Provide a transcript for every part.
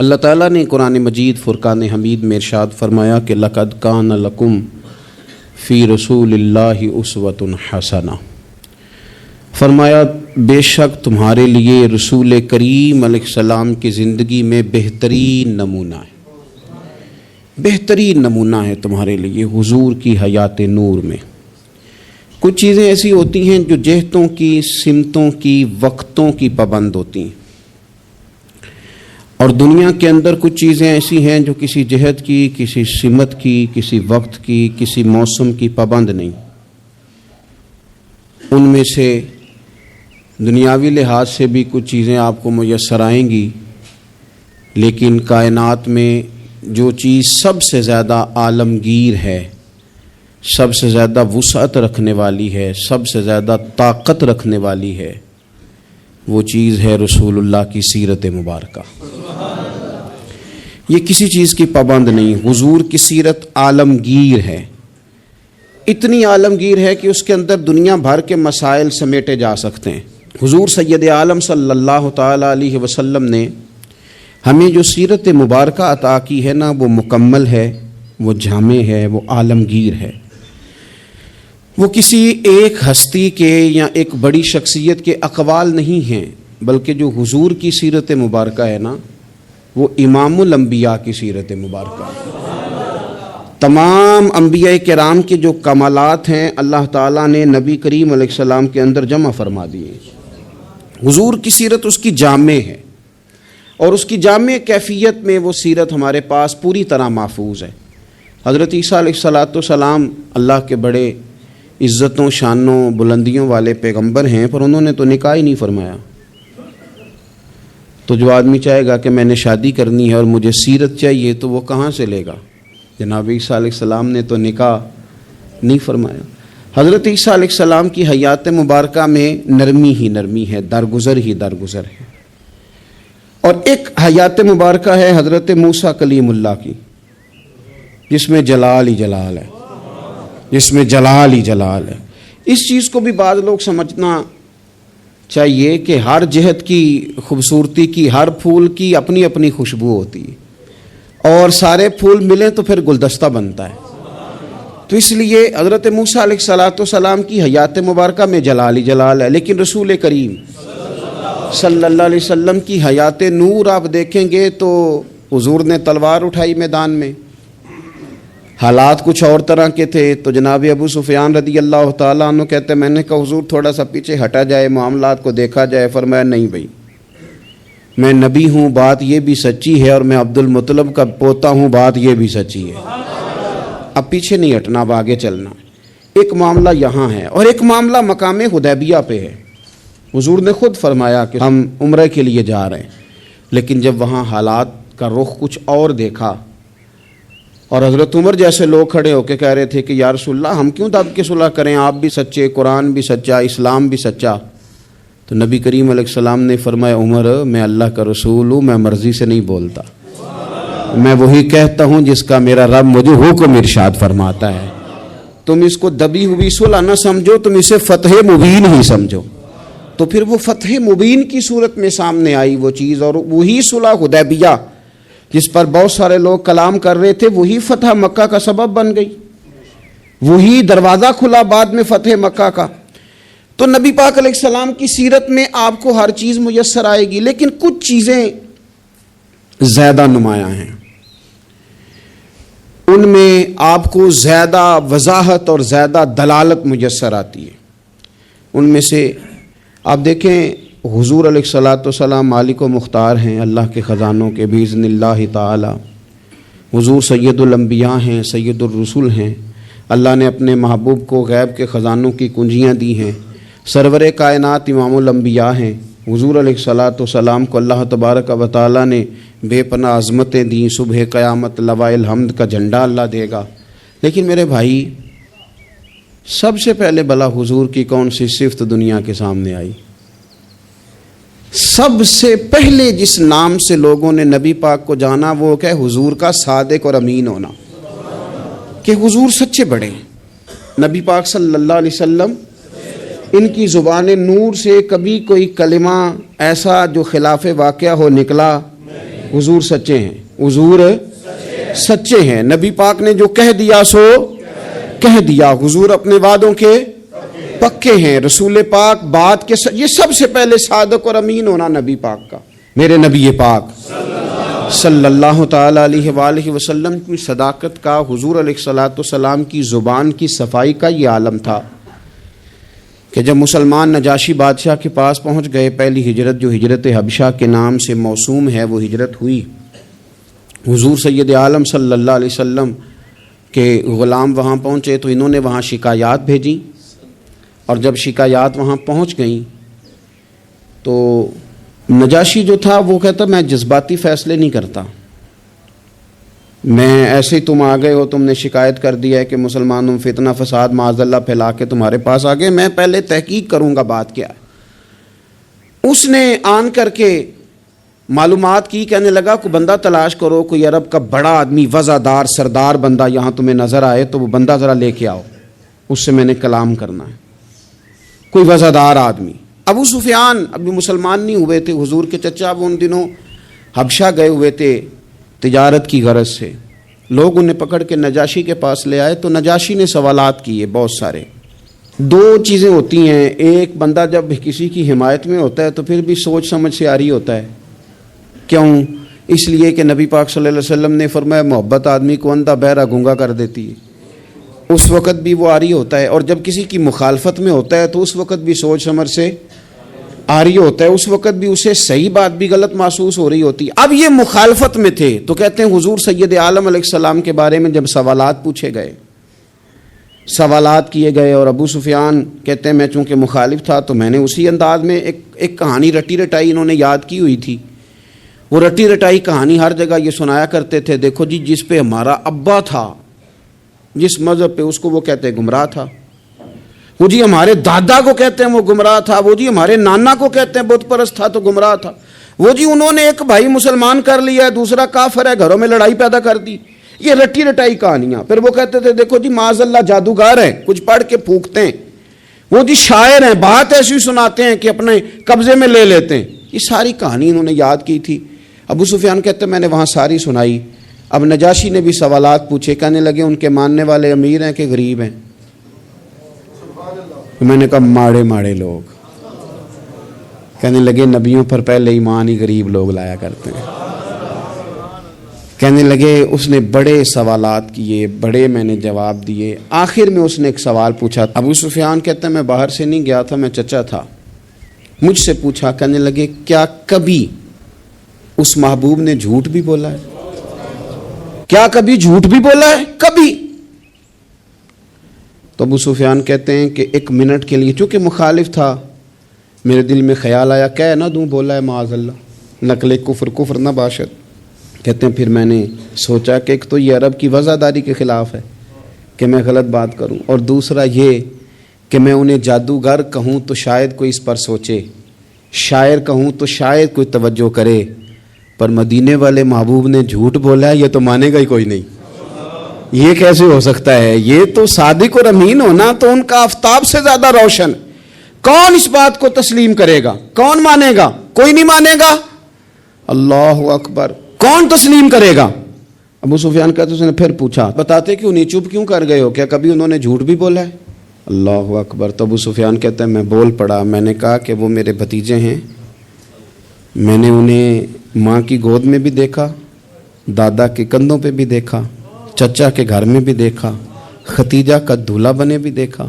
اللہ تعالیٰ نے قرآن مجید فرقان حمید میں ارشاد فرمایا کہ لقد کان لکم فی رسول اللہ اسوۃ حسنہ، فرمایا بے شک تمہارے لیے رسول کریم علیہ السلام کی زندگی میں بہترین نمونہ ہے، بہترین نمونہ ہے تمہارے لیے حضور کی حیات نور میں۔ کچھ چیزیں ایسی ہوتی ہیں جو جہتوں کی، سمتوں کی، وقتوں کی پابند ہوتی ہیں، اور دنیا کے اندر کچھ چیزیں ایسی ہیں جو کسی جہت کی، کسی سمت کی، کسی وقت کی، کسی موسم کی پابند نہیں۔ ان میں سے دنیاوی لحاظ سے بھی کچھ چیزیں آپ کو میسر آئیں گی، لیکن کائنات میں جو چیز سب سے زیادہ عالمگیر ہے، سب سے زیادہ وسعت رکھنے والی ہے، سب سے زیادہ طاقت رکھنے والی ہے، وہ چیز ہے رسول اللہ کی سیرت مبارکہ۔ یہ کسی چیز کی پابند نہیں، حضور کی سیرت عالمگیر ہے، اتنی عالمگیر ہے کہ اس کے اندر دنیا بھر کے مسائل سمیٹے جا سکتے ہیں۔ حضور سید عالم صلی اللہ تعالی علیہ وسلم نے ہمیں جو سیرت مبارکہ عطا کی ہے نا، وہ مکمل ہے، وہ جامع ہے، وہ عالمگیر ہے۔ وہ کسی ایک ہستی کے یا ایک بڑی شخصیت کے اقوال نہیں ہیں، بلکہ جو حضور کی سیرت مبارکہ ہے نا، وہ امام الانبیاء کی سیرت مبارکہ ہے۔ تمام انبیاء کرام کے جو کمالات ہیں اللہ تعالیٰ نے نبی کریم علیہ السلام کے اندر جمع فرما دیے۔ حضور کی سیرت اس کی جامع ہے، اور اس کی جامع کیفیت میں وہ سیرت ہمارے پاس پوری طرح محفوظ ہے۔ حضرت عیسیٰ علیہ السلام اللہ کے بڑے عزتوں، شانوں، بلندیوں والے پیغمبر ہیں، پر انہوں نے تو نکاح ہی نہیں فرمایا۔ تو جو آدمی چاہے گا کہ میں نے شادی کرنی ہے اور مجھے سیرت چاہیے، تو وہ کہاں سے لے گا؟ جناب عیسیٰ علیہ السلام نے تو نکاح نہیں فرمایا۔ حضرت عیسیٰ علیہ السلام کی حیات مبارکہ میں نرمی ہی نرمی ہے، درگزر ہی درگزر ہے۔ اور ایک حیات مبارکہ ہے حضرت موسیٰ کلیم اللہ کی، جس میں جلال ہی جلال ہے، جس میں جلال ہی جلال ہے۔ اس چیز کو بھی بعض لوگ سمجھنا چاہیے کہ ہر جہت کی خوبصورتی کی، ہر پھول کی اپنی اپنی خوشبو ہوتی ہے، اور سارے پھول ملیں تو پھر گلدستہ بنتا ہے۔ تو اس لیے حضرت موسیٰ علیہ السلام کی حیات مبارکہ میں جلال ہی جلال ہے، لیکن رسول کریم صلی اللہ علیہ وسلم کی حیات نور آپ دیکھیں گے تو حضور نے تلوار اٹھائی میدان میں، حالات کچھ اور طرح کے تھے، تو جناب ابو سفیان رضی اللہ تعالیٰ عنہ کہتے ہیں میں نے کہا حضور تھوڑا سا پیچھے ہٹا جائے، معاملات کو دیکھا جائے۔ فرمایا نہیں بھائی، میں نبی ہوں، بات یہ بھی سچی ہے، اور میں عبد المطلب کا پوتا ہوں، بات یہ بھی سچی ہے۔ اب پیچھے نہیں ہٹنا، اب آگے چلنا۔ ایک معاملہ یہاں ہے، اور ایک معاملہ مقام حدیبیہ پہ ہے۔ حضور نے خود فرمایا کہ ہم عمرہ کے لیے جا رہے ہیں، لیکن جب وہاں حالات کا رخ کچھ اور دیکھا، اور حضرت عمر جیسے لوگ کھڑے ہو کے کہہ رہے تھے کہ یا رسول اللہ ہم کیوں دب کے صلح کریں، آپ بھی سچے، قرآن بھی سچا، اسلام بھی سچا۔ تو نبی کریم علیہ السلام نے فرمایا عمر میں اللہ کا رسول ہوں، میں مرضی سے نہیں بولتا، میں وہی کہتا ہوں جس کا میرا رب مجھے حکم ارشاد فرماتا ہے۔ تم اس کو دبی ہوئی صلح نہ سمجھو، تم اسے فتح مبین ہی سمجھو۔ تو پھر وہ فتح مبین کی صورت میں سامنے آئی وہ چیز، اور وہی صلح حدیبیہ جس پر بہت سارے لوگ کلام کر رہے تھے، وہی فتح مکہ کا سبب بن گئی، وہی دروازہ کھلا بعد میں فتح مکہ کا۔ تو نبی پاک علیہ السلام کی سیرت میں آپ کو ہر چیز میسر آئے گی، لیکن کچھ چیزیں زیادہ نمایاں ہیں، ان میں آپ کو زیادہ وضاحت اور زیادہ دلالت میسر آتی ہے۔ ان میں سے آپ دیکھیں حضور علیہ السلام مالک و مختار ہیں اللہ کے خزانوں کے باذن اللہ تعالی۔ حضور سید الانبیاء ہیں، سید الرسل ہیں، اللہ نے اپنے محبوب کو غیب کے خزانوں کی کنجیاں دی ہیں۔ سرور کائنات امام الانبیاء ہیں، حضور علیہ السلام کو اللہ تبارک و تعالی نے بے پناہ عظمتیں دیں، صبح قیامت لواء الحمد کا جھنڈا اللہ دے گا۔ لیکن میرے بھائی، سب سے پہلے بلا حضور کی کون سی صفت دنیا کے سامنے آئی؟ سب سے پہلے جس نام سے لوگوں نے نبی پاک کو جانا وہ کہ حضور کا صادق اور امین ہونا، کہ حضور سچے بڑے ہیں۔ نبی پاک صلی اللہ علیہ وسلم ان کی زبان نور سے کبھی کوئی کلمہ ایسا جو خلاف واقعہ ہو نکلا حضور سچے ہیں، حضور سچے ہیں، نبی پاک نے جو کہہ دیا سو کہہ دیا، حضور اپنے وعدوں کے پکے ہیں، رسول پاک بات کے یہ سب سے پہلے صادق اور امین ہونا نبی پاک کا، میرے نبی پاک صلی اللہ تعالی علیہ وآلہ وسلم کی صداقت کا، حضور علیہ الصلوۃ والسلام کی زبان کی صفائی کا یہ عالم تھا کہ جب مسلمان نجاشی بادشاہ کے پاس پہنچ گئے، پہلی ہجرت جو ہجرت حبشہ کے نام سے موسوم ہے وہ ہجرت ہوئی، حضور سید عالم صلی اللہ علیہ وسلم کے غلام وہاں پہنچے تو انہوں نے وہاں شکایات بھیجیں، اور جب شکایات وہاں پہنچ گئیں تو نجاشی جو تھا وہ کہتا میں جذباتی فیصلے نہیں کرتا، میں ایسے ہی تم آ گئے ہو، تم نے شکایت کر دیا ہے کہ مسلمانوں فتنہ فساد معاذ اللہ پھیلا کے تمہارے پاس آ گئے، میں پہلے تحقیق کروں گا بات کیا ہے۔ اس نے آن کر کے معلومات کی، کہنے لگا کوئی بندہ تلاش کرو، کوئی عرب کا بڑا آدمی وزادار سردار بندہ یہاں تمہیں نظر آئے تو وہ بندہ ذرا لے کے آؤ، اس سے میں نے کلام کرنا ہے، کوئی وزادار آدمی۔ ابو سفیان ابھی مسلمان نہیں ہوئے تھے، حضور کے چچا، وہ ان دنوں حبشہ گئے ہوئے تھے تجارت کی غرض سے، لوگ انہیں پکڑ کے نجاشی کے پاس لے آئے تو نجاشی نے سوالات کیے بہت سارے۔ دو چیزیں ہوتی ہیں، ایک بندہ جب کسی کی حمایت میں ہوتا ہے تو پھر بھی سوچ سمجھ سے عاری ہوتا ہے، کیوں؟ اس لیے کہ نبی پاک صلی اللہ علیہ وسلم نے فرمایا محبت آدمی کو اندھا بہرا گونگا کر دیتی ہے، اس وقت بھی وہ عاری ہوتا ہے، اور جب کسی کی مخالفت میں ہوتا ہے تو اس وقت بھی سوچ سمجھ سے عاری ہوتا ہے، اس وقت بھی اسے صحیح بات بھی غلط محسوس ہو رہی ہوتی ہے۔ اب یہ مخالفت میں تھے تو کہتے ہیں حضور سید عالم علیہ السلام کے بارے میں جب سوالات پوچھے گئے، سوالات کیے گئے، اور ابو سفیان کہتے ہیں میں چونکہ مخالف تھا تو میں نے اسی انداز میں ایک کہانی رٹی رٹائی انہوں نے یاد کی ہوئی تھی، وہ رٹی رٹائی کہانی ہر جگہ یہ سنایا کرتے تھے، دیکھو جی جس پہ ہمارا ابا تھا، جس مذہب پہ، اس کو وہ کہتے ہیں گمراہ تھا، وہ جی ہمارے دادا کو کہتے ہیں وہ گمراہ تھا، وہ جی ہمارے نانا کو کہتے ہیں بت پرست تھا تو گمراہ تھا، وہ جی انہوں نے ایک بھائی مسلمان کر لیا ہے، دوسرا کافر ہے، گھروں میں لڑائی پیدا کر دی، یہ رٹی رٹائی کہانیاں۔ پھر وہ کہتے تھے دیکھو جی معاذ اللہ جادوگر ہیں، کچھ پڑھ کے پھونکتے ہیں، وہ جی شاعر ہیں، بات ایسی سناتے ہیں کہ اپنے قبضے میں لے لیتے ہیں، یہ ساری کہانی انہوں نے یاد کی تھی۔ ابو سفیان کہتے ہیں میں نے وہاں ساری سنائی، اب نجاشی نے بھی سوالات پوچھے، کہنے لگے ان کے ماننے والے امیر ہیں کہ غریب ہیں؟ میں نے کہا ماڑے ماڑے لوگ۔ کہنے لگے نبیوں پر پہلے ایمان ہی غریب لوگ لایا کرتے ہیں۔ کہنے لگے اس نے بڑے سوالات کیے، بڑے میں نے جواب دیے، آخر میں اس نے ایک سوال پوچھا۔ ابو سفیان کہتے ہیں میں باہر سے نہیں گیا تھا، میں چچا تھا، مجھ سے پوچھا، کہنے لگے کیا کبھی اس محبوب نے جھوٹ بھی بولا ہے؟ کیا کبھی جھوٹ بھی بولا ہے؟ کبھی؟ تو ابو سفیان کہتے ہیں کہ ایک منٹ کے لیے چونکہ مخالف تھا، میرے دل میں خیال آیا کہہ نہ دوں بولا ہے معاذ اللہ، نقل کفر نہ باشد۔ کہتے ہیں پھر میں نے سوچا کہ ایک تو یہ عرب کی وزاداری کے خلاف ہے کہ میں غلط بات کروں، اور دوسرا یہ کہ میں انہیں جادوگر کہوں تو شاید کوئی اس پر سوچے، شاعر کہوں تو شاید کوئی توجہ کرے، پر مدینے والے محبوب نے جھوٹ بولا ہے یہ تو مانے گا ہی کوئی نہیں، یہ کیسے ہو سکتا ہے؟ یہ تو صادق اور امین ہونا تو ان کا آفتاب سے زیادہ روشن، کون اس بات کو تسلیم کرے گا؟ کون مانے گا؟ کوئی نہیں مانے گا۔ اللہ اکبر، کون تسلیم کرے گا؟ ابو سفیان کہتے اس نے پھر پوچھا بتاتے کیوں نہیں، چپ کیوں کر گئے ہو، کیا کبھی انہوں نے جھوٹ بھی بولا ہے؟ اللہ اکبر۔ تو ابو سفیان کہتے ہیں میں بول پڑا، میں نے کہا کہ وہ میرے بھتیجے ہیں، میں نے انہیں ماں کی گود میں بھی دیکھا، دادا کے کندھوں پہ بھی دیکھا، چچا کے گھر میں بھی دیکھا، ختیجہ کا دولہا بنے بھی دیکھا،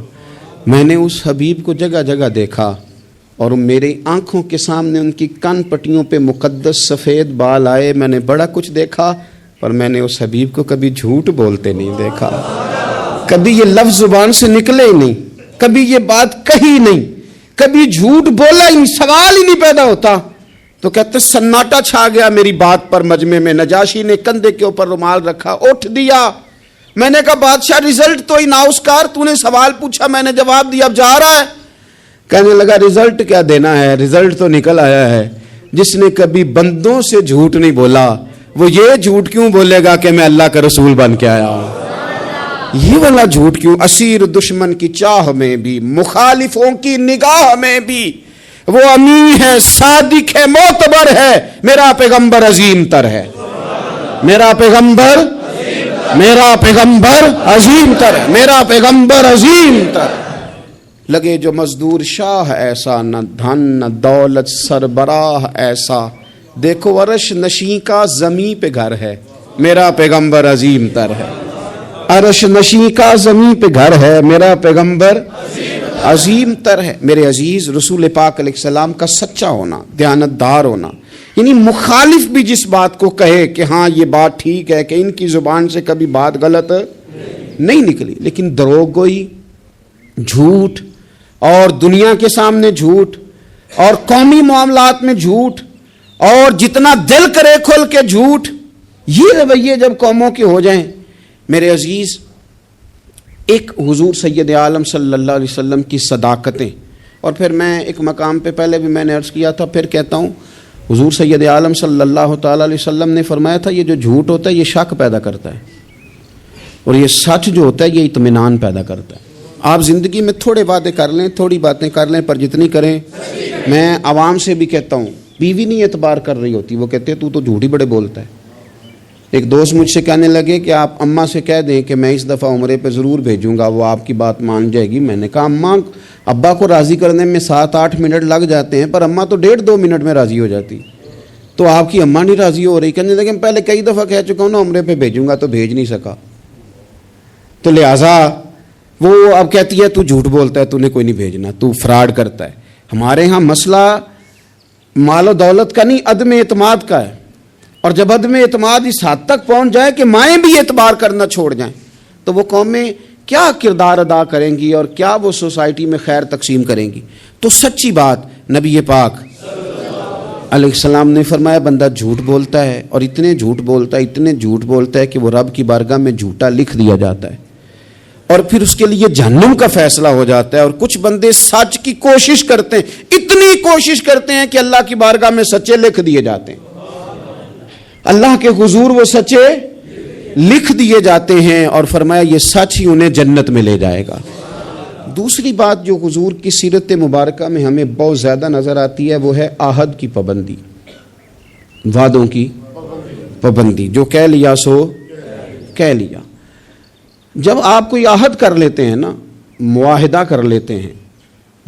میں نے اس حبیب کو جگہ جگہ دیکھا، اور میری آنکھوں کے سامنے ان کی کان پٹیوں پہ مقدس سفید بال آئے، میں نے بڑا کچھ دیکھا، پر میں نے اس حبیب کو کبھی جھوٹ بولتے نہیں دیکھا، کبھی یہ لفظ زبان سے نکلے ہی نہیں، کبھی یہ بات کہی نہیں، کبھی جھوٹ بولا ہی نہیں، سوال ہی نہیں پیدا ہوتا۔ تو کہتے سناٹا چھا گیا میری بات پر مجمع میں، نجاشی نے کندھے کے اوپر رومال رکھا، اٹھ دیا۔ میں نے کہا بادشاہ رزلٹ تو ہی ناؤسکار، تو نے سوال پوچھا میں نے جواب دیا، اب جا رہا ہے؟ کہنے لگا رزلٹ کیا دینا ہے، رزلٹ تو نکل آیا ہے، جس نے کبھی بندوں سے جھوٹ نہیں بولا وہ یہ جھوٹ کیوں بولے گا کہ میں اللہ کا رسول بن کے آیا ہوں؟ یہ والا جھوٹ کیوں؟ اسیر دشمن کی چاہ میں بھی، مخالفوں کی نگاہ میں بھی، وہ امی ہے، صادق ہے، معتبر ہے، میرا پیغمبر عظیم تر ہے، میرا پیغمبر عظیم تر ہے، میرا پیغمبر عظیم تر ہے۔ لگے جو مزدور شاہ ایسا، نہ دھن نہ دولت سربراہ ایسا، دیکھو عرش نشیں کا زمیں پہ گھر ہے، میرا پیغمبر عظیم تر ہے۔ عرش نشیں کا زمیں پہ گھر ہے، میرا پیغمبر عظیم تر ہے۔ میرے عزیز، رسول پاک علیہ السلام کا سچا ہونا، دیانتدار ہونا، یعنی مخالف بھی جس بات کو کہے کہ ہاں یہ بات ٹھیک ہے، کہ ان کی زبان سے کبھی بات غلط نہیں نکلی، لیکن دروغ گوئی، جھوٹ، اور دنیا کے سامنے جھوٹ، اور قومی معاملات میں جھوٹ، اور جتنا دل کرے کھل کے جھوٹ، یہ رویے جب قوموں کے ہو جائیں، میرے عزیز، ایک حضور سید عالم صلی اللہ علیہ وسلم کی صداقتیں، اور پھر میں ایک مقام پہ پہلے بھی میں نے عرض کیا تھا، پھر کہتا ہوں، حضور سید عالم صلی اللہ تعالیٰ علیہ وسلم نے فرمایا تھا یہ جو جھوٹ ہوتا ہے یہ شک پیدا کرتا ہے، اور یہ سچ جو ہوتا ہے یہ اطمینان پیدا کرتا ہے۔ آپ زندگی میں تھوڑے وعدے کر لیں، تھوڑی باتیں کر لیں، پر جتنی کریں، میں عوام سے بھی کہتا ہوں، بیوی نہیں اعتبار کر رہی ہوتی، وہ کہتے ہیں تو جھوٹ ہی بڑے بولتا ہے۔ ایک دوست مجھ سے کہنے لگے کہ آپ اماں سے کہہ دیں کہ میں اس دفعہ عمرے پہ ضرور بھیجوں گا، وہ آپ کی بات مان جائے گی۔ میں نے کہا اماں ابا کو راضی کرنے میں 7-8 منٹ لگ جاتے ہیں، پر اماں تو 1.5-2 منٹ میں راضی ہو جاتی، تو آپ کی اماں نہیں راضی ہو رہی۔ کہنے لگے پہلے کئی دفعہ کہہ چکا ہوں نا عمرے پہ بھیجوں گا، تو بھیج نہیں سکا، تو لہٰذا وہ اب کہتی ہے تو جھوٹ بولتا ہے، تو نے کوئی نہیں بھیجنا، تو فراڈ کرتا ہے۔ ہمارے ہاں مسئلہ مال و دولت کا نہیں، عدم اعتماد کا ہے، اور جب عدم اعتماد اس حد تک پہنچ جائے کہ مائیں بھی اعتبار کرنا چھوڑ جائیں، تو وہ قومیں کیا کردار ادا کریں گی اور کیا وہ سوسائٹی میں خیر تقسیم کریں گی؟ تو سچی بات، نبی پاک علیہ السلام نے فرمایا بندہ جھوٹ بولتا ہے، اور اتنے جھوٹ بولتا ہے کہ وہ رب کی بارگاہ میں جھوٹا لکھ دیا جاتا ہے، اور پھر اس کے لیے جہنم کا فیصلہ ہو جاتا ہے۔ اور کچھ بندے سچ کی کوشش کرتے ہیں، اتنی کوشش کرتے ہیں کہ اللہ کی بارگاہ میں سچے لکھ دیے جاتے ہیں، اللہ کے حضور وہ سچے لکھ دیے جاتے ہیں، اور فرمایا یہ سچ ہی انہیں جنت میں لے جائے گا۔ دوسری بات جو حضور کی سیرت مبارکہ میں ہمیں بہت زیادہ نظر آتی ہے، وہ ہے عہد کی پابندی، وعدوں کی پابندی، جو کہہ لیا سو کہہ لیا۔ جب آپ کوئی عہد کر لیتے ہیں نا، معاہدہ کر لیتے ہیں،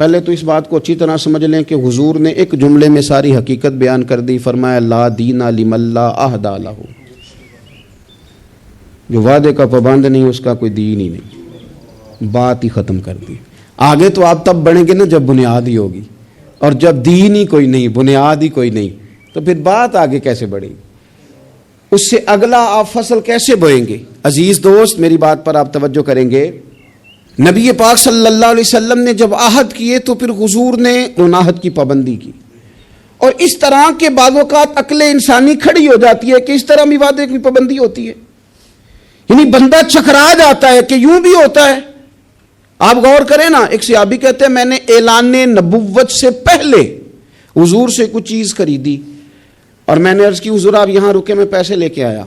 پہلے تو اس بات کو اچھی طرح سمجھ لیں کہ حضور نے ایک جملے میں ساری حقیقت بیان کر دی، فرمایا لا دین لمن لا عہد لہ، جو وعدے کا پابند نہیں اس کا کوئی دین ہی نہیں، بات ہی ختم کر دی۔ آگے تو آپ تب بڑھیں گے نا جب بنیاد ہی ہوگی، اور جب دین ہی کوئی نہیں، بنیاد ہی کوئی نہیں، تو پھر بات آگے کیسے بڑھے گی؟ اس سے اگلا آپ فصل کیسے بوئیں گے؟ عزیز دوست، میری بات پر آپ توجہ کریں گے، نبی پاک صلی اللہ علیہ وسلم نے جب عہد کیے تو پھر حضور نے ان عہد کی پابندی کی، اور اس طرح کے بعض اوقات عقل انسانی کھڑی ہو جاتی ہے کہ اس طرح بھی وعدے کی پابندی ہوتی ہے، یعنی بندہ چکرا جاتا ہے کہ یوں بھی ہوتا ہے۔ آپ غور کریں نا، ایک صحابی کہتے ہیں میں نے اعلان نبوت سے پہلے حضور سے کچھ چیز خریدی، اور میں نے عرض کی حضور آپ یہاں رکے، میں پیسے لے کے آیا۔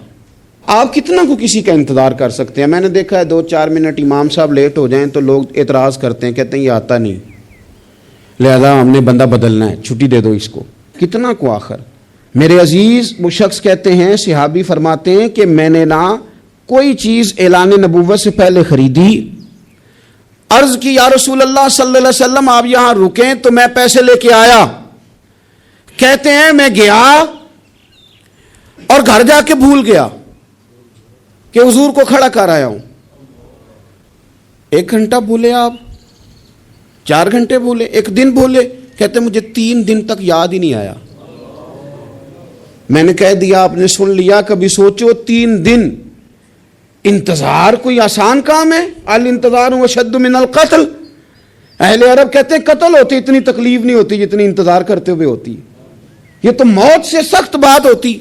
آپ کتنا کو کسی کا انتظار کر سکتے ہیں؟ میں نے دیکھا ہے 2-4 منٹ امام صاحب لیٹ ہو جائیں تو لوگ اعتراض کرتے ہیں، کہتے ہیں یہ آتا نہیں، لہذا ہم نے بندہ بدلنا ہے، چھٹی دے دو اس کو۔ کتنا کو آخر؟ میرے عزیز، وہ شخص کہتے ہیں، صحابی فرماتے ہیں کہ میں نے نہ کوئی چیز اعلان نبوت سے پہلے خریدی، عرض کی یا رسول اللہ صلی اللہ علیہ وسلم آپ یہاں رکیں تو میں پیسے لے کے آیا۔ کہتے ہیں میں گیا اور گھر جا کے بھول گیا کہ حضور کو کھڑا کر آیا ہوں۔ 1 گھنٹہ بھولے آپ، 4 گھنٹے بھولے، 1 دن بھولے، کہتے مجھے 3 دن تک یاد ہی نہیں آیا۔ میں نے کہہ دیا آپ نے سن لیا، کبھی سوچو 3 دن انتظار کوئی آسان کام ہے؟ الانتظار اشد من القتل، اہل عرب کہتے ہیں قتل ہوتے اتنی تکلیف نہیں ہوتی جتنی انتظار کرتے ہوئے ہوتی، یہ تو موت سے سخت بات ہوتی۔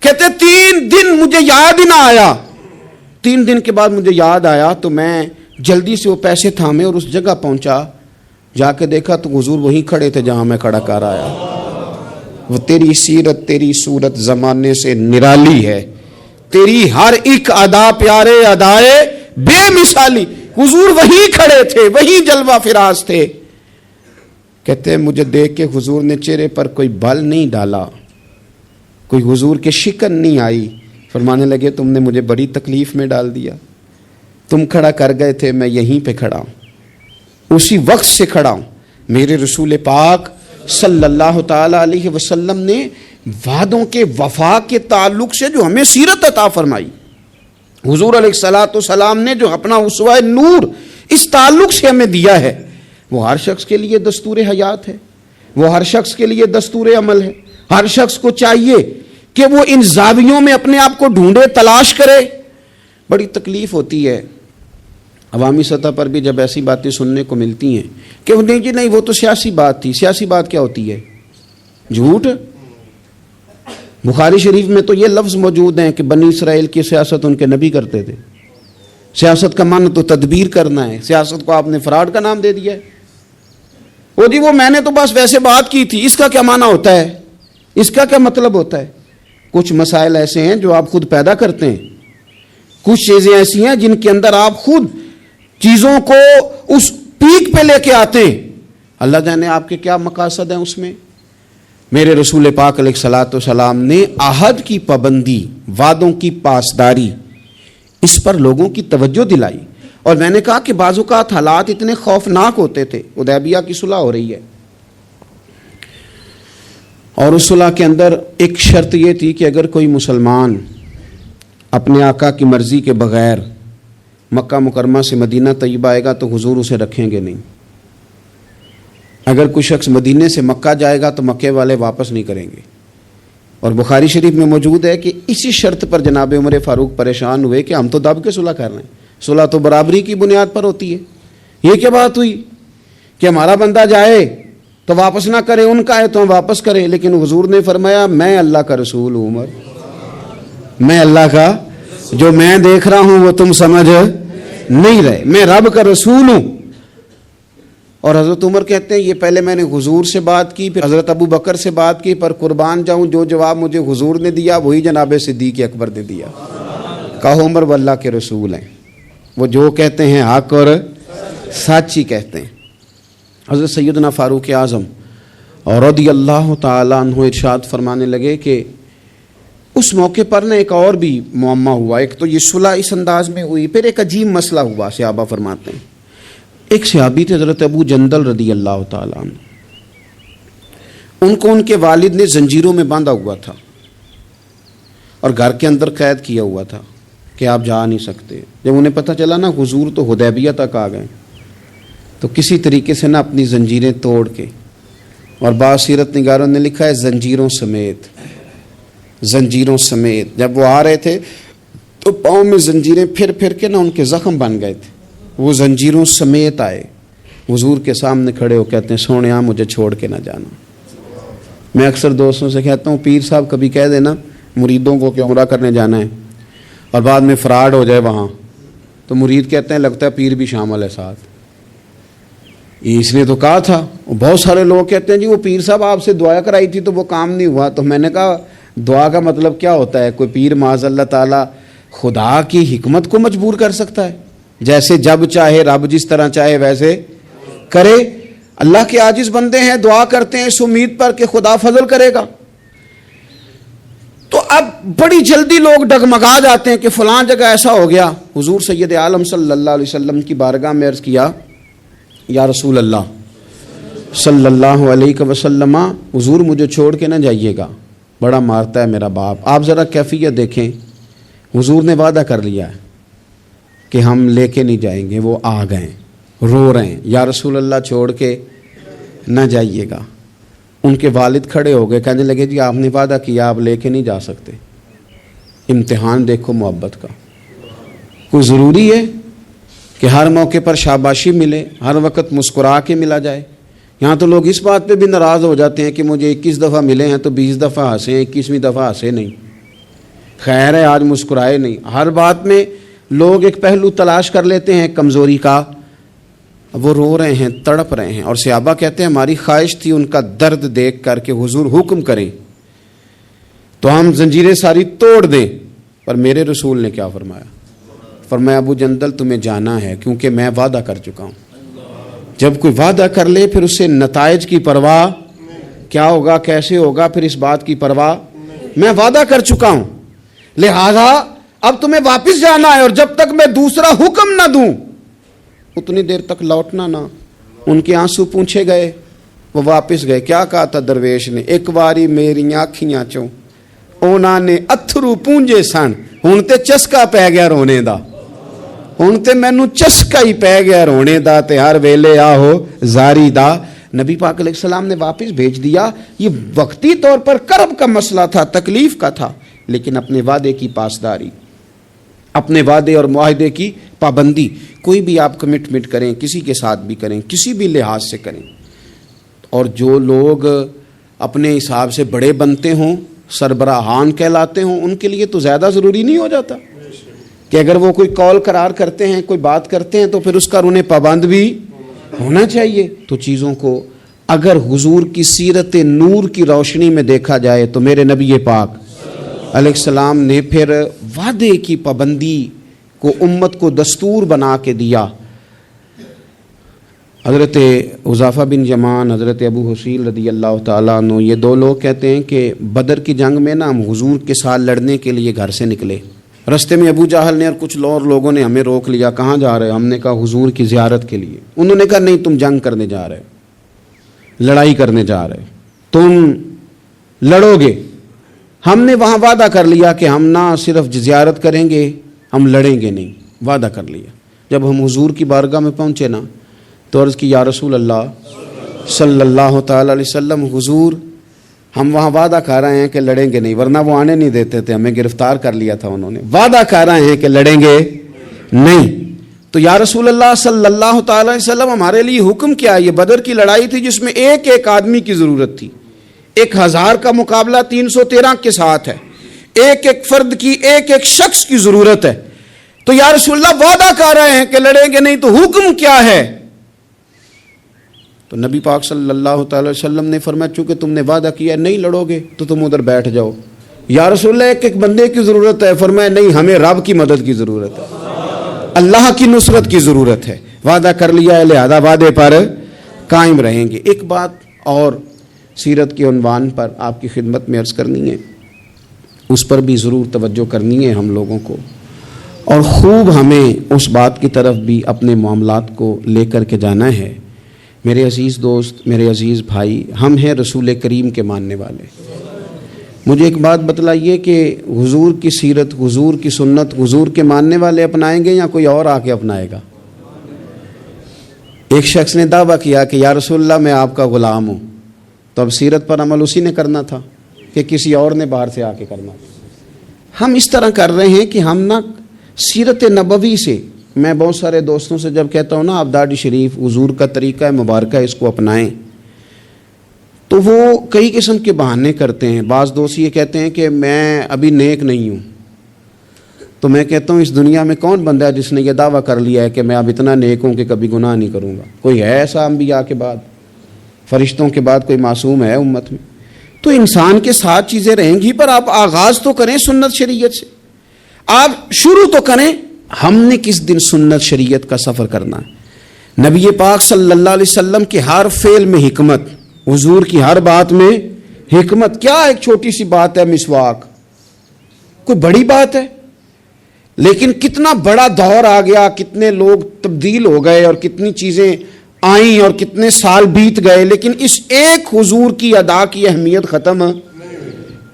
کہتے 3 دن مجھے یاد ہی نہ آیا، 3 دن کے بعد مجھے یاد آیا تو میں جلدی سے وہ پیسے تھامے اور اس جگہ پہنچا، جا کے دیکھا تو حضور وہیں کھڑے تھے جہاں میں کھڑا کر آیا۔ وہ تیری سیرت تیری صورت زمانے سے نرالی ہے، تیری ہر ایک ادا پیارے ادائے بے مثالی۔ حضور وہیں کھڑے تھے، وہیں جلوہ فراز تھے، کہتے ہیں مجھے دیکھ کے حضور نے چہرے پر کوئی بل نہیں ڈالا, کوئی حضور کے شکن نہیں آئی. فرمانے لگے تم نے مجھے بڑی تکلیف میں ڈال دیا, تم کھڑا کر گئے تھے, میں یہیں پہ کھڑا ہوں, اسی وقت سے کھڑا ہوں. میرے رسول پاک صلی اللہ تعالی علیہ وسلم نے وعدوں کے وفا کے تعلق سے جو ہمیں سیرت عطا فرمائی, حضور علیہ الصلوۃ والسلام نے جو اپنا اسوہ نور اس تعلق سے ہمیں دیا ہے, وہ ہر شخص کے لیے دستور حیات ہے, وہ ہر شخص کے لیے دستور عمل ہے. ہر شخص کو چاہیے کہ وہ ان زاویوں میں اپنے آپ کو ڈھونڈے, تلاش کرے. بڑی تکلیف ہوتی ہے عوامی سطح پر بھی جب ایسی باتیں سننے کو ملتی ہیں کہ نہیں جی نہیں وہ تو سیاسی بات تھی. سیاسی بات کیا ہوتی ہے؟ جھوٹ. بخاری شریف میں تو یہ لفظ موجود ہیں کہ بنی اسرائیل کی سیاست ان کے نبی کرتے تھے. سیاست کا معنی تو تدبیر کرنا ہے, سیاست کو آپ نے فراڈ کا نام دے دیا ہے. وہ جی وہ میں نے تو بس ویسے بات کی تھی, اس کا کیا معنی ہوتا ہے, اس کا کیا مطلب ہوتا ہے؟ کچھ مسائل ایسے ہیں جو آپ خود پیدا کرتے ہیں, کچھ چیزیں ایسی ہیں جن کے اندر آپ خود چیزوں کو اس پیک پہ لے کے آتے ہیں. اللہ جانے آپ کے کیا مقاصد ہیں اس میں. میرے رسول پاک علیہ الصلوۃ والسلام نے عہد کی پابندی, وعدوں کی پاسداری, اس پر لوگوں کی توجہ دلائی. اور میں نے کہا کہ بعض اوقات حالات اتنے خوفناک ہوتے تھے. حدیبیہ کی صلح ہو رہی ہے اور اس صلح کے اندر ایک شرط یہ تھی کہ اگر کوئی مسلمان اپنے آقا کی مرضی کے بغیر مکہ مکرمہ سے مدینہ طیبہ آئے گا تو حضور اسے رکھیں گے نہیں. اگر کوئی شخص مدینے سے مکہ جائے گا تو مکے والے واپس نہیں کریں گے. اور بخاری شریف میں موجود ہے کہ اسی شرط پر جناب عمر فاروق پریشان ہوئے کہ ہم تو دب کے صلح کر رہے ہیں, صلح تو برابری کی بنیاد پر ہوتی ہے. یہ کیا بات ہوئی کہ ہمارا بندہ جائے تو واپس نہ کرے, ان کا ہے تو ہم واپس کریں. لیکن حضور نے فرمایا میں اللہ کا رسول ہوں عمر, میں اللہ کا, جو میں دیکھ رہا ہوں وہ تم سمجھ نہیں رہے, میں رب کا رسول ہوں. اور حضرت عمر کہتے ہیں یہ پہلے میں نے حضور سے بات کی, پھر حضرت ابو بکر سے بات کی, پر قربان جاؤں جو جواب مجھے حضور نے دیا وہی جناب صدیق اکبر نے دیا. کہو عمر وہ اللہ کے رسول ہیں, وہ جو کہتے ہیں حق اور سچ ہی کہتے ہیں. حضرت سیدنا فاروق اعظم اور رضی اللہ تعالیٰ عنہ ارشاد فرمانے لگے کہ اس موقع پر نہ ایک اور بھی معمہ ہوا. ایک تو یہ صلح اس انداز میں ہوئی, پھر ایک عجیب مسئلہ ہوا. صحابہ فرماتے ہیں ایک صحابی تھے حضرت ابو جندل رضی اللہ تعالیٰ عنہ, ان کو ان کے والد نے زنجیروں میں باندھا ہوا تھا اور گھر کے اندر قید کیا ہوا تھا کہ آپ جا نہیں سکتے. جب انہیں پتہ چلا نا حضور تو حدیبیہ تک آ گئے تو کسی طریقے سے نا اپنی زنجیریں توڑ کے, اور بعض سیرت نگاروں نے لکھا ہے زنجیروں سمیت, زنجیروں سمیت جب وہ آ رہے تھے تو پاؤں میں زنجیریں پھر پھر کے نا ان کے زخم بن گئے تھے. وہ زنجیروں سمیت آئے حضور کے سامنے کھڑے ہو, کہتے ہیں سونیا مجھے چھوڑ کے نہ جانا. میں اکثر دوستوں سے کہتا ہوں پیر صاحب کبھی کہہ دینا مریدوں کو کہ عمرہ کرنے جانا ہے اور بعد میں فراڈ ہو جائے وہاں, تو مرید کہتے ہیں لگتا ہے پیر بھی شامل ہے ساتھ. اس نے تو کہا تھا. بہت سارے لوگ کہتے ہیں جی وہ پیر صاحب آپ سے دعا کرائی تھی تو وہ کام نہیں ہوا. تو میں نے کہا دعا کا مطلب کیا ہوتا ہے؟ کوئی پیر معاذ اللہ تعالیٰ خدا کی حکمت کو مجبور کر سکتا ہے؟ جیسے جب چاہے رب جس طرح چاہے ویسے کرے. اللہ کے عاجز بندے ہیں, دعا کرتے ہیں اس امید پر کہ خدا فضل کرے گا. تو اب بڑی جلدی لوگ ڈگمگا جاتے ہیں کہ فلاں جگہ ایسا ہو گیا. حضور سید عالم صلی اللہ علیہ وسلم کی بارگاہ میں عرض کیا یا رسول اللہ صلی اللہ علیہ وسلم, حضور مجھے چھوڑ کے نہ جائیے گا, بڑا مارتا ہے میرا باپ. آپ ذرا کیفیت دیکھیں, حضور نے وعدہ کر لیا ہے کہ ہم لے کے نہیں جائیں گے. وہ آ گئے, رو رہے ہیں یا رسول اللہ چھوڑ کے نہ جائیے گا. ان کے والد کھڑے ہو گئے, کہنے لگے جی آپ نے وعدہ کیا, آپ لے کے نہیں جا سکتے. امتحان دیکھو محبت کا. کوئی ضروری ہے کہ ہر موقع پر شاباشی ملے, ہر وقت مسکرا کے ملا جائے؟ یہاں تو لوگ اس بات پہ بھی ناراض ہو جاتے ہیں کہ مجھے 21 دفعہ ملے ہیں تو 20 دفعہ ہنسے, 21ویں دفعہ ہنسے نہیں. خیر ہے آج مسکرائے نہیں. ہر بات میں لوگ ایک پہلو تلاش کر لیتے ہیں کمزوری کا. وہ رو رہے ہیں, تڑپ رہے ہیں, اور صحابہ کہتے ہیں ہماری خواہش تھی ان کا درد دیکھ کر کے حضور حکم کریں تو ہم زنجیریں ساری توڑ دیں. پر میرے رسول نے کیا فرمایا؟ فرمایا ابو جندل تمہیں جانا ہے کیونکہ میں وعدہ کر چکا ہوں. جب کوئی وعدہ کر لے پھر اس سے نتائج کی پرواہ، کیا ہوگا کیسے ہوگا، پھر اس بات کی پرواہ، میں وعدہ کر چکا ہوں لہذا اب تمہیں واپس جانا ہے، اور جب تک میں دوسرا حکم نہ دوں اتنی دیر تک لوٹنا نہ۔ ان کے آنسو پونچھے گئے، وہ واپس گئے۔ کیا کہا تھا درویش نے؟ ایک واری میری آنکھیاں چوں اونا نے اتھرو پونجے سن، ہن تے چسکا پی گیا رونے دا، ہن تے مینوں چسکا ہی پی گیا رونے دا، تے ہر ویلے آہو زاری دا۔ نبی پاک علیہ السلام نے واپس بھیج دیا۔ یہ وقتی طور پر کرب کا مسئلہ تھا، تکلیف کا تھا، لیکن اپنے وعدے کی پاسداری، اپنے وعدے اور معاہدے کی پابندی۔ کوئی بھی آپ کمٹمنٹ کریں، کسی کے ساتھ بھی کریں، کسی بھی لحاظ سے کریں، اور جو لوگ اپنے حساب سے بڑے بنتے ہوں، سربراہان کہلاتے ہوں، ان کے لیے تو زیادہ ضروری نہیں ہو جاتا کہ اگر وہ کوئی قول قرار کرتے ہیں، کوئی بات کرتے ہیں، تو پھر اس کا انہیں پابند بھی ہونا چاہیے۔ تو چیزوں کو اگر حضور کی سیرت نور کی روشنی میں دیکھا جائے تو میرے نبی پاک علیہ السلام نے پھر وعدے کی پابندی کو امت کو دستور بنا کے دیا۔ حضرت حذیفہ بن یمان، حضرت ابو حسین رضی اللہ تعالیٰ عنہ، یہ دو لوگ کہتے ہیں کہ بدر کی جنگ میں نا ہم حضور کے ساتھ لڑنے کے لیے گھر سے نکلے، رستے میں ابو جہل نے اور کچھ اور لوگوں نے ہمیں روک لیا، کہاں جا رہے؟ ہم نے کہا حضور کی زیارت کے لیے۔ انہوں نے کہا نہیں، تم جنگ کرنے جا رہے، لڑائی کرنے جا رہے، تم لڑو گے۔ ہم نے وہاں وعدہ کر لیا کہ ہم نہ صرف زیارت کریں گے، ہم لڑیں گے نہیں، وعدہ کر لیا۔ جب ہم حضور کی بارگاہ میں پہنچے نا تو عرض کی یا رسول اللہ صلی اللہ تعالی علیہ وسلم، حضور ہم وہاں وعدہ کر رہے ہیں کہ لڑیں گے نہیں، ورنہ وہ آنے نہیں دیتے تھے، ہمیں گرفتار کر لیا تھا انہوں نے، وعدہ کر رہے ہیں کہ لڑیں گے نہیں۔ تو یا رسول اللہ صلی اللہ تعالی علیہ وسلم، ہمارے لیے حکم کیا ہے؟ یہ بدر کی لڑائی تھی جس میں ایک ایک آدمی کی ضرورت تھی، 1000 کا مقابلہ 313 کے ساتھ ہے، ایک ایک فرد کی، ایک ایک شخص کی ضرورت ہے۔ تو یا رسول اللہ وعدہ کر رہے ہیں کہ لڑیں گے نہیں، تو حکم کیا ہے؟ تو نبی پاک صلی اللہ تعالی وسلم نے فرمایا چونکہ تم نے وعدہ کیا نہیں لڑو گے تو تم ادھر بیٹھ جاؤ۔ یا رسول اللہ ایک ایک بندے کی ضرورت ہے، فرمایا نہیں، ہمیں رب کی مدد کی ضرورت ہے، اللہ کی نصرت کی ضرورت ہے، وعدہ کر لیا ہے لہذا وعدے پر قائم رہیں گے۔ ایک بات اور سیرت کے عنوان پر آپ کی خدمت میں عرض کرنی ہے، اس پر بھی ضرور توجہ کرنی ہے ہم لوگوں کو، اور خوب ہمیں اس بات کی طرف بھی اپنے معاملات کو لے کر کے جانا ہے۔ میرے عزیز دوست، میرے عزیز بھائی، ہم ہیں رسول کریم کے ماننے والے۔ مجھے ایک بات بتلائیے کہ حضور کی سیرت، حضور کی سنت حضور کے ماننے والے اپنائیں گے یا کوئی اور آ کے اپنائے گا؟ ایک شخص نے دعویٰ کیا کہ یا رسول اللہ میں آپ کا غلام ہوں، تو اب سیرت پر عمل اسی نے کرنا تھا کہ کسی اور نے باہر سے آ کے کرنا تھا؟ ہم اس طرح کر رہے ہیں کہ ہم نہ سیرت نبوی سے، میں بہت سارے دوستوں سے جب کہتا ہوں نا آپ داڑھی شریف حضور کا طریقہ ہے مبارکہ اس کو اپنائیں، تو وہ کئی قسم کے بہانے کرتے ہیں۔ بعض دوست یہ کہتے ہیں کہ میں ابھی نیک نہیں ہوں، تو میں کہتا ہوں اس دنیا میں کون بندہ ہے جس نے یہ دعویٰ کر لیا ہے کہ میں اب اتنا نیک ہوں کہ کبھی گناہ نہیں کروں گا؟ کوئی ہے ایسا انبیاء کے بعد، فرشتوں کے بعد کوئی معصوم ہے امت میں؟ تو انسان کے ساتھ چیزیں رہیں گی، پر آپ آغاز تو کریں سنت شریعت سے، آپ شروع تو کریں۔ ہم نے کس دن سنت شریعت کا سفر کرنا ہے؟ نبی پاک صلی اللہ علیہ وسلم کے ہر فعل میں حکمت، حضور کی ہر بات میں حکمت۔ کیا ایک چھوٹی سی بات ہے مسواک، کوئی بڑی بات ہے؟ لیکن کتنا بڑا دور آ گیا، کتنے لوگ تبدیل ہو گئے اور کتنی چیزیں آئیں اور کتنے سال بیت گئے، لیکن اس ایک حضور کی ادا کی اہمیت ختم،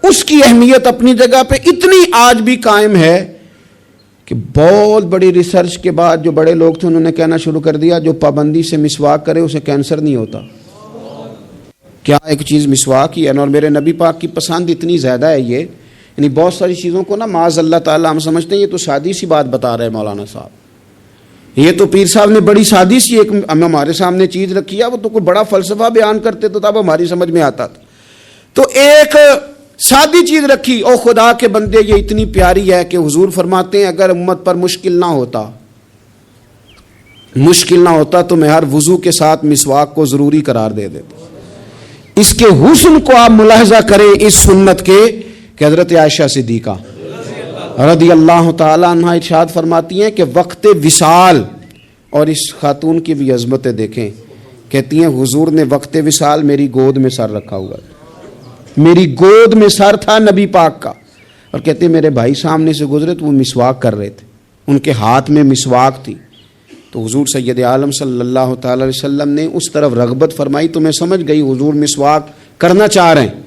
اس کی اہمیت اپنی جگہ پہ اتنی آج بھی قائم ہے کہ بہت بڑی ریسرچ کے بعد جو بڑے لوگ تھے انہوں نے کہنا شروع کر دیا جو پابندی سے مسواک کرے اسے کینسر نہیں ہوتا۔ کیا ایک چیز مسواک ہی ہے نا، اور میرے نبی پاک کی پسند اتنی زیادہ ہے یہ، یعنی بہت ساری چیزوں کو نا معاذ اللہ تعالیٰ ہم سمجھتے ہیں یہ تو سادی سی بات بتا رہے ہیں مولانا صاحب، یہ تو پیر صاحب نے بڑی سادی سی ایک ہمارے سامنے چیز رکھی ہے، وہ تو کوئی بڑا فلسفہ بیان کرتے تو تب ہماری سمجھ میں آتا تھا، تو ایک سادی چیز رکھی، او خدا کے بندے یہ اتنی پیاری ہے کہ حضور فرماتے ہیں اگر امت پر مشکل نہ ہوتا تو میں ہر وضو کے ساتھ مسواک کو ضروری قرار دے دیتا۔ اس کے حسن کو آپ ملاحظہ کریں اس سنت کے کہ حضرت عائشہ صدیقہ رضی اللہ تعالی عنہا ارشاد فرماتی ہیں کہ وقت وصال، اور اس خاتون کی بھی عظمتیں دیکھیں، کہتی ہیں حضور نے وقت وصال میری گود میں سر رکھا ہوا تھا، میری گود میں سر تھا نبی پاک کا، اور کہتے ہیں میرے بھائی سامنے سے گزرے تو وہ مسواک کر رہے تھے، ان کے ہاتھ میں مسواک تھی، تو حضور سید عالم صلی اللہ تعالی علیہ وسلم نے اس طرف رغبت فرمائی، تو میں سمجھ گئی حضور مسواک کرنا چاہ رہے ہیں۔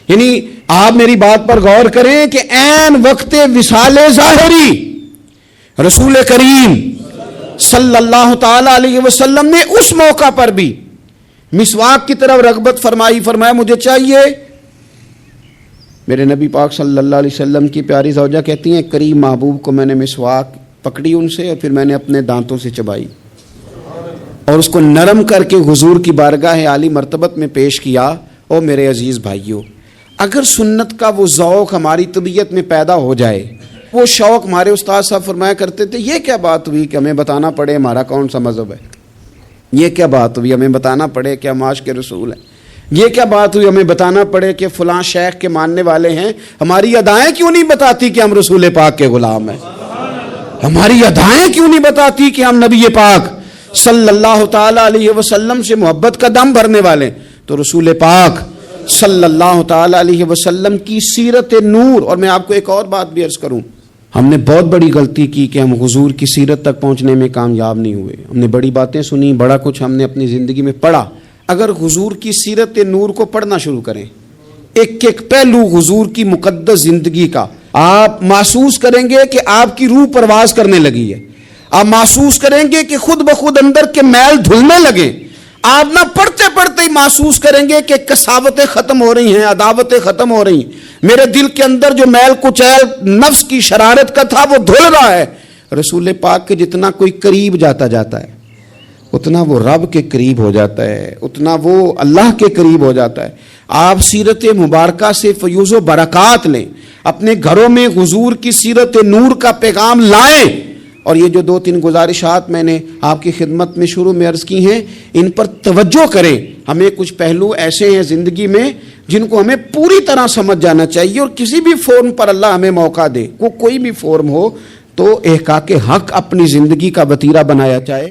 یعنی آپ میری بات پر غور کریں کہ عین وقت وصال ظاہری رسول کریم صلی اللہ تعالی علیہ وسلم نے اس موقع پر بھی مسواک کی طرف رغبت فرمائی، فرمایا مجھے چاہیے۔ میرے نبی پاک صلی اللہ علیہ وسلم کی پیاری زوجہ کہتی ہیں کریم محبوب کو میں نے مسواک پکڑی ان سے، اور پھر میں نے اپنے دانتوں سے چبائی اور اس کو نرم کر کے حضور کی بارگاہ عالی مرتبت میں پیش کیا۔ اور میرے عزیز بھائیوں، اگر سنت کا وہ ذوق ہماری طبیعت میں پیدا ہو جائے، وہ شوق، ہمارے استاد صاحب فرمایا کرتے تھے یہ کیا بات ہوئی کہ ہمیں بتانا پڑے ہمارا کون سا مذہب ہے، یہ کیا بات ہوئی ہمیں بتانا پڑے کہ ہم عاشق رسول ہیں، یہ کیا بات ہوئی ہمیں بتانا پڑے کہ فلاں شیخ کے ماننے والے ہیں، ہماری ادائیں کیوں نہیں بتاتی کہ ہم رسول پاک کے غلام ہیں، ہماری ادائیں کیوں نہیں بتاتی کہ ہم نبی پاک صلی اللہ تعالی علیہ وسلم سے محبت کا دم بھرنے والے۔ تو رسول پاک صلی اللہ تعالی علیہ وسلم کی سیرت نور، اور میں آپ کو ایک اور بات بھی عرض کروں، ہم نے بہت بڑی غلطی کی کہ ہم حضور کی سیرت تک پہنچنے میں کامیاب نہیں ہوئے۔ ہم نے بڑی باتیں سنی، بڑا کچھ ہم نے اپنی زندگی میں پڑھا۔ اگر حضور کی سیرت نور کو پڑھنا شروع کریں، ایک ایک پہلو حضور کی مقدس زندگی کا، آپ محسوس کریں گے کہ آپ کی روح پرواز کرنے لگی ہے، آپ محسوس کریں گے کہ خود بخود اندر کے میل دھلنے لگے، آپ نہ پڑھتے پڑھتے ہی محسوس کریں گے کہ کساوتیں ختم ہو رہی ہیں، عداوتیں ختم ہو رہی ہیں، میرے دل کے اندر جو میل کچیل نفس کی شرارت کا تھا وہ دھل رہا ہے۔ رسول پاک کے جتنا کوئی قریب جاتا ہے اتنا وہ رب کے قریب ہو جاتا ہے، اتنا وہ اللہ کے قریب ہو جاتا ہے۔ آپ سیرت مبارکہ سے فیوز و برکات لیں، اپنے گھروں میں حضور کی سیرت نور کا پیغام لائیں، اور یہ جو 2-3 گزارشات میں نے آپ کی خدمت میں شروع میں عرض کی ہیں ان پر توجہ کریں۔ ہمیں کچھ پہلو ایسے ہیں زندگی میں جن کو ہمیں پوری طرح سمجھ جانا چاہیے، اور کسی بھی فورم پر اللہ ہمیں موقع دے، کوئی بھی فورم ہو، تو احقاق حق اپنی زندگی کا وتیرہ بنایا جائے۔